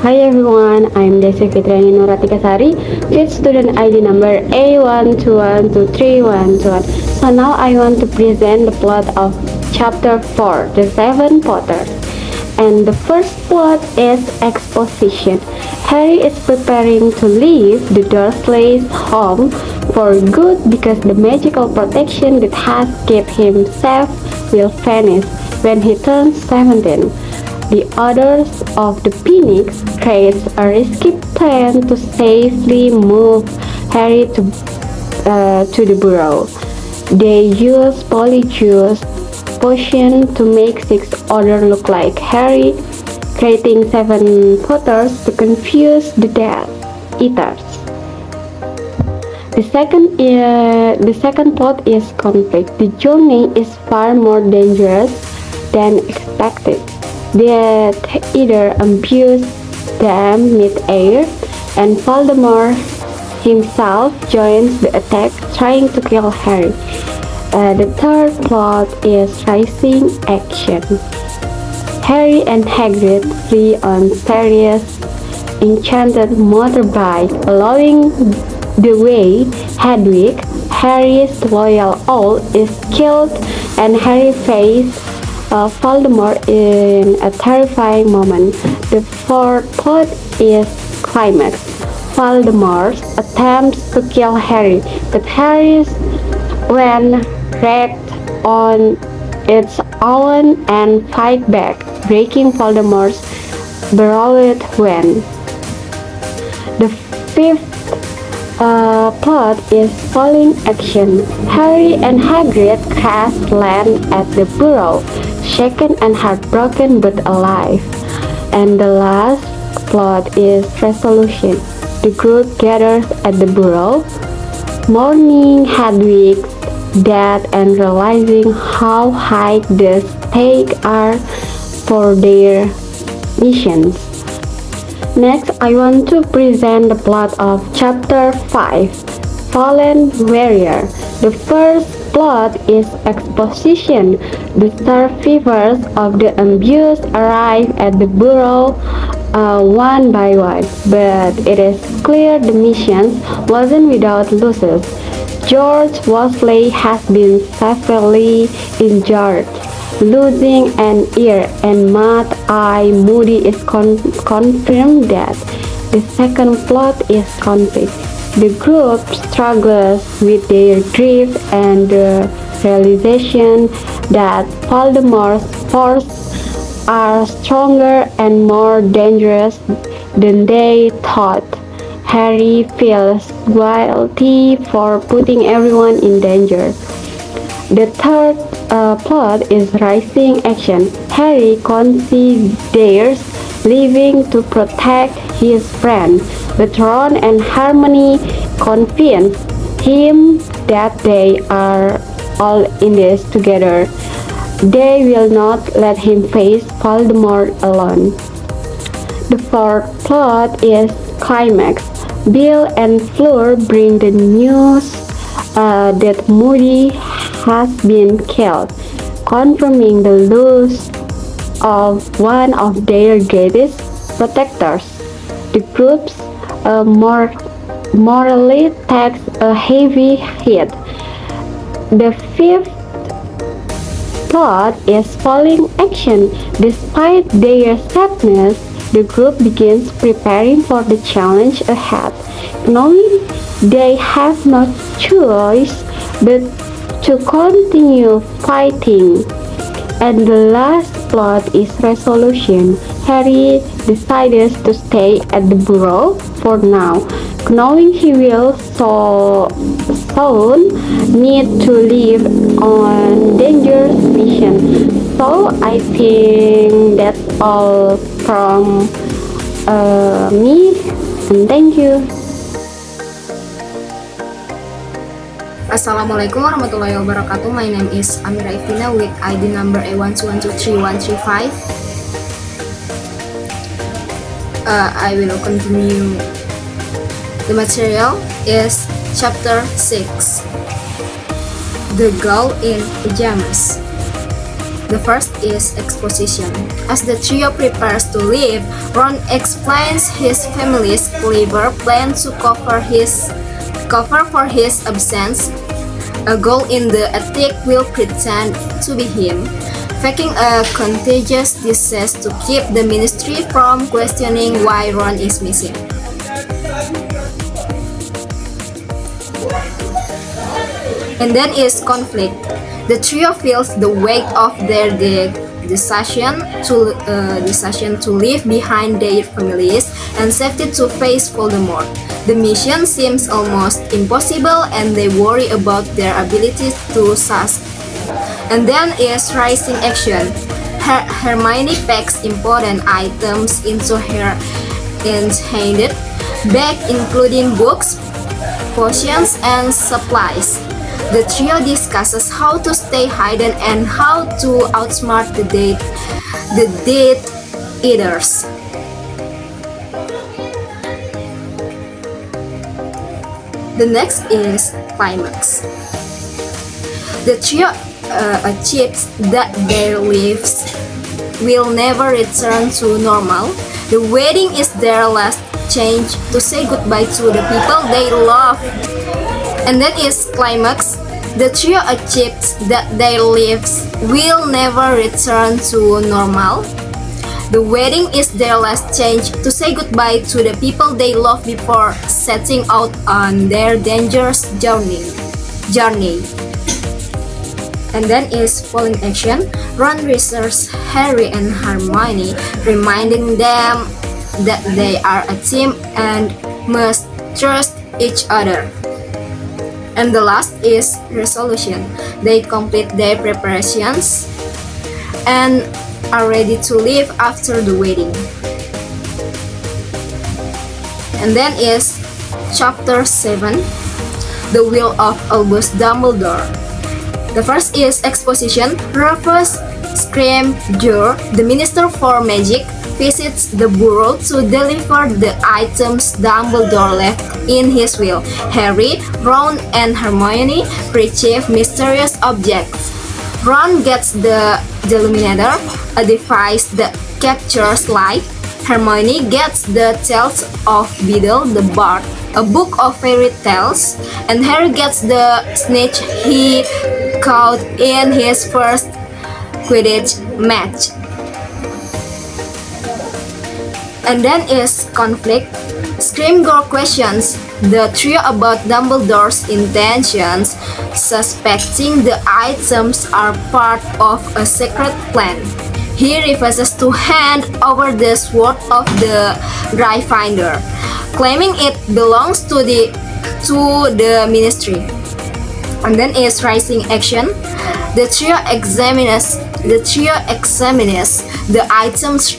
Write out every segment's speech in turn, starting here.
Hi everyone, I'm Desi Fitriani Nuratika Sari, fifth student ID number A1212311. So now I want to present the plot of chapter 4, The Seven Potters. And the first plot is exposition. Harry is preparing to leave the Dursleys' home for good because the magical protection that has kept him safe will vanish when he turns 17. The others of the Phoenix creates a risky plan to safely move Harry to the burrow. They use Polyjuice potion to make six others look like Harry, creating seven Potters to confuse the Death Eaters. The second plot is conflict. The journey is far more dangerous than expected. Death Eater ambushed them mid-air, and Voldemort himself joins the attack, trying to kill Harry. The third plot is rising action. Harry and Hagrid flee on Sirius' enchanted motorbike, allowing the way. Hedwig, Harry's loyal owl, is killed, and Harry faces Voldemort in a terrifying moment. The fourth plot is climax. Voldemort attempts to kill Harry, but Harry when wrecked on its own and fight back, breaking Voldemort's borrowed wand. The fifth plot is falling action. Harry and Hagrid crash land at the burrow, shaken and heartbroken but alive. And the last plot is resolution. The group gathers at the burrow, mourning Hedwig's death and realizing how high the stakes are for their missions. Next, I want to present the plot of chapter 5, Fallen Warrior. The first plot is exposition. The survivors of the ambush arrive at the burrow one by one, but it is clear the mission wasn't without losses. George Weasley has been severely injured, losing an ear, and Mad-Eye Moody is confirmed dead. The second plot is conflict. The group struggles with their grief and the realization that Voldemort's forces are stronger and more dangerous than they thought. Harry feels guilty for putting everyone in danger. The third plot is rising action. Harry considers leaving to protect his friend, but Ron and Hermione convince him that they are all in this together. They will not let him face Voldemort alone. The fourth plot is climax. Bill and Fleur bring the news that Moody has been killed, confirming the loss of one of their greatest protectors. The group's morally takes a heavy hit. The fifth plot is falling action. Despite their sadness, the group begins preparing for the challenge ahead, knowing they have no choice but to continue fighting. And the last plot is resolution. Harry decides to stay at the burrow for now, knowing he will soon need to leave on dangerous mission. So I think that's all from me, and thank you. Assalamualaikum warahmatullahi wabarakatuh. My name is Amira Iftina with ID number A121231135. I will continue. The material is chapter 6, The Girl in Pajamas. The first is exposition. As the trio prepares to leave, Ron explains his family's clever plan to cover for his absence. A girl in the attic will pretend to be him, faking a contagious disease to keep the ministry from questioning why Ron is missing. And then is conflict. The trio feels the weight of their decision to leave behind their families and safety to face Voldemort. The mission seems almost impossible and they worry about their ability to succeed. And then is rising action. Hermione packs important items into her enchanted bag, including books, potions, and supplies. The trio discusses how to stay hidden and how to outsmart the Death Eaters. The next is climax. The trio achieves that their lives will never return to normal. The wedding is their last chance to say goodbye to the people they love. And that is climax. The trio achieves that their lives will never return to normal. The wedding is their last chance to say goodbye to the people they love before setting out on their dangerous journey. And then is falling action. Ron reassures Harry and Hermione, reminding them that they are a team and must trust each other. And the last is resolution. They complete their preparations and are ready to leave after the wedding. And then is chapter 7, The Will of Albus Dumbledore. The first is exposition. Rufus Scrimgeour, the Minister for Magic, visits the burrow to deliver the items Dumbledore left in his will. Harry, Ron, and Hermione retrieve mysterious objects. Ron gets the Deluminator, a device that captures light. Hermione gets the Tales of Beedle the Bard, a book of fairy tales. And Harry gets the snitch he caught in his first Quidditch match. And then is conflict. Scrimgeour questions the trio about Dumbledore's intentions, suspecting the items are part of a secret plan. He refuses to hand over the sword of the Gryffindor, claiming it belongs to the ministry. And then is rising action. The trio examines the items,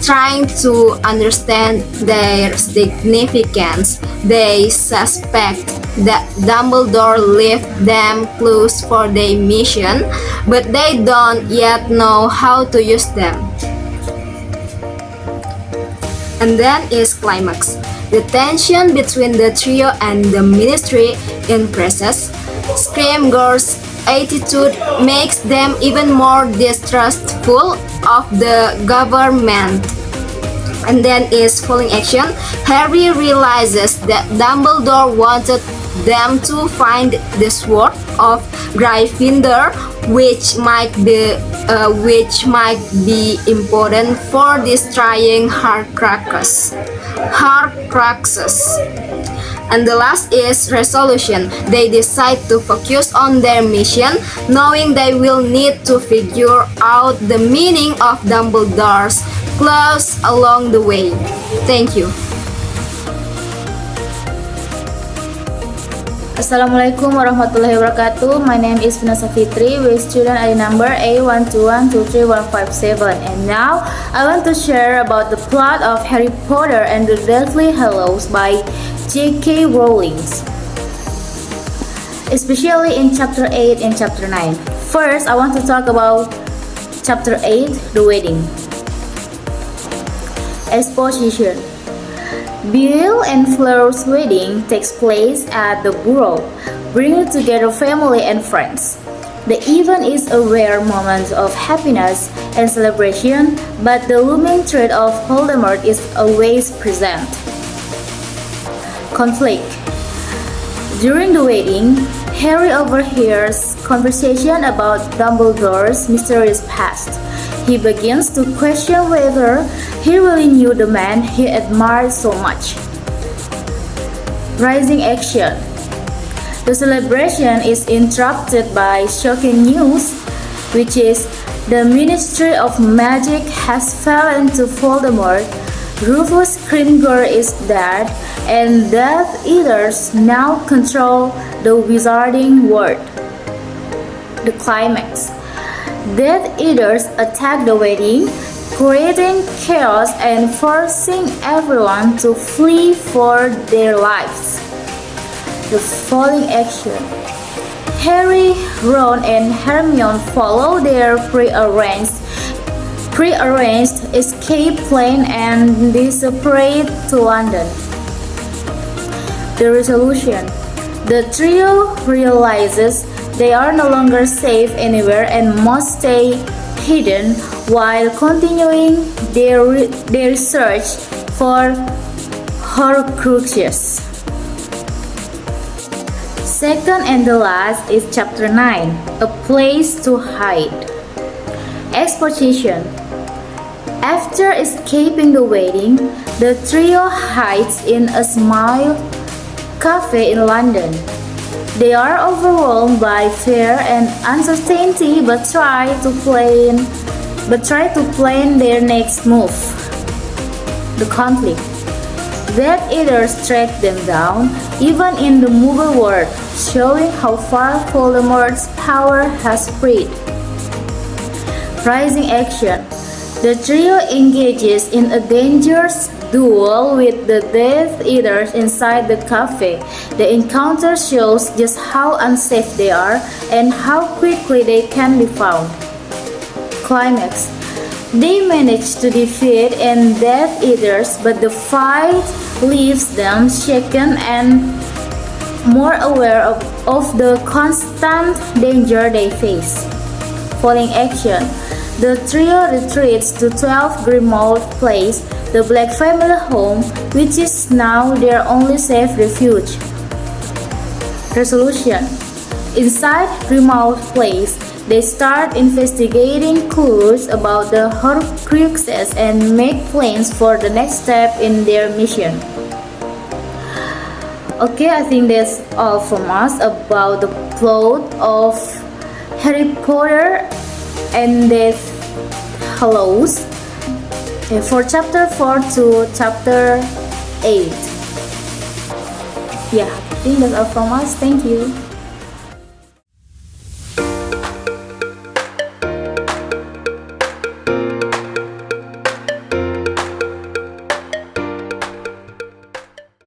trying to understand their significance. They suspect that Dumbledore left them clues for their mission, but they don't yet know how to use them. And then is climax. The tension between the trio and the ministry increases. Scrimgeour's attitude makes them even more distrustful of the government. And then is falling action. Harry realizes that Dumbledore wanted them to find the sword of Gryffindor, which might be important for destroying Horcruxes. And the last is resolution. They decide to focus on their mission, knowing they will need to figure out the meaning of Dumbledore's clues along the way. Thank you. Assalamualaikum warahmatullahi wabarakatuh. My name is Vanessa Fitri with student ID number A121231157, and now I want to share about the plot of Harry Potter and the Deathly Hallows by J.K. Rowling, especially in chapter 8 and chapter 9. First, I want to talk about chapter 8, The Wedding. Exposition. Bill and Fleur's wedding takes place at the Burrow, bringing together family and friends. The event is a rare moment of happiness and celebration, but the looming threat of Voldemort is always present. Conflict. During the wedding, Harry overhears conversation about Dumbledore's mysterious past. He begins to question whether he really knew the man he admired so much. Rising action. The celebration is interrupted by shocking news, which is the Ministry of Magic has fallen to Voldemort, Rufus Gringotts is dead, and Death Eaters now control the wizarding world. The climax. Death Eaters attack the wedding, creating chaos and forcing everyone to flee for their lives. The falling action. Harry, Ron, and Hermione follow their prearranged escape plan and disappear to London. The resolution. The trio realizes they are no longer safe anywhere and must stay hidden while continuing their search for Horcruxes. Second and the last is Chapter 9, A Place to Hide. Exposition. After escaping the wedding, the trio hides in a small cafe in London. They are overwhelmed by fear and uncertainty but try to plan their next move. The conflict. Death Eaters track them down, even in the Muggle world, showing how far Voldemort's power has spread. Rising action. The trio engages in a dangerous duel with the Death Eaters inside the cafe. The encounter shows just how unsafe they are and how quickly they can be found. Climax. They manage to defeat the Death Eaters, but the fight leaves them shaken and more aware of the constant danger they face. Falling action. The trio retreats to 12 Grimmauld Place, the Black family home, which is now their only safe refuge. Resolution. Inside Grimmauld Place, they start investigating clues about the Horcruxes and make plans for the next step in their mission. Okay, I think that's all from us about the plot of Harry Potter and Deathly Hallows for chapter 4 to chapter 8. Yeah, I think that's all from us. Thank you.